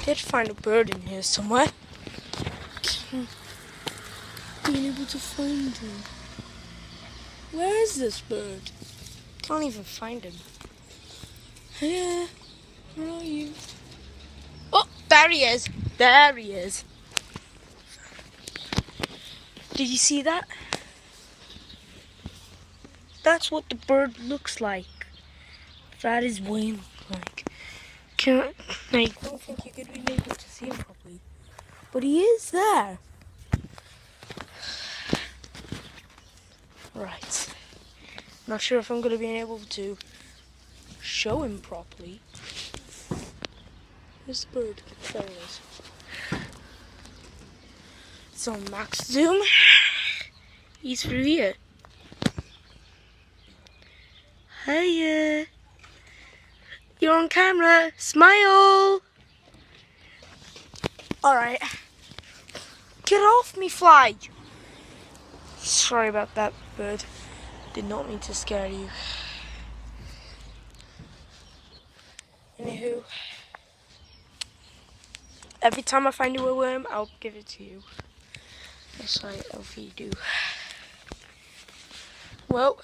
did find a bird in here somewhere. Being able to find him. Where is this bird? Can't even find him. Yeah, where are you? Oh, there he is. There he is. Did you see that? That's what the bird looks like. That is what he looks like. I don't think you could be able to see him properly. But he is there. Right. Not sure if I'm going to be able to show him properly. Where's the bird? There he is. It's on max zoom. He's through here. Hiya. You're on camera. Smile. Alright. Get off me, fly. Sorry about that, bird. Did not mean to scare you. Anywho, every time I find you a worm, I'll give it to you. That's right, Elfie, do. Well,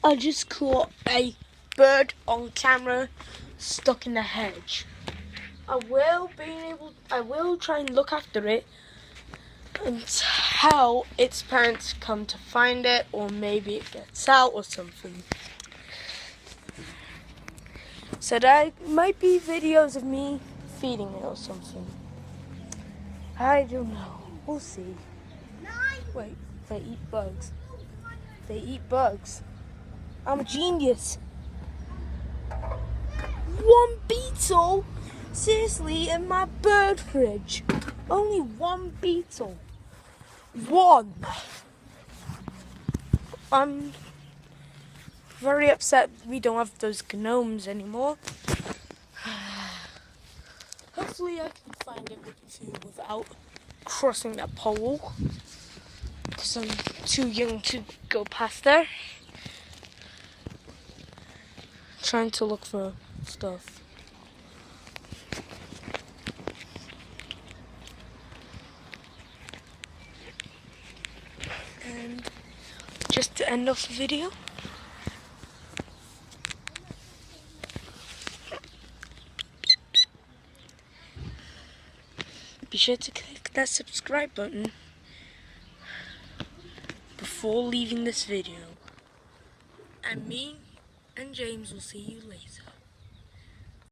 I just caught a bird on camera stuck in the hedge. I will try and look after it until its parents come to find it, or maybe it gets out or something. So there might be videos of me feeding it or something. I don't know. We'll see. Wait, they eat bugs. They eat bugs. I'm a genius. One beetle? Seriously, in my bird fridge. Only one beetle. One. I'm very upset we don't have those gnomes anymore. Hopefully I can find it without crossing that pole. Because I'm too young to go past there. Trying to look for stuff. And just to end off the video, be sure to click that subscribe button before leaving this video. And me and James will see you later.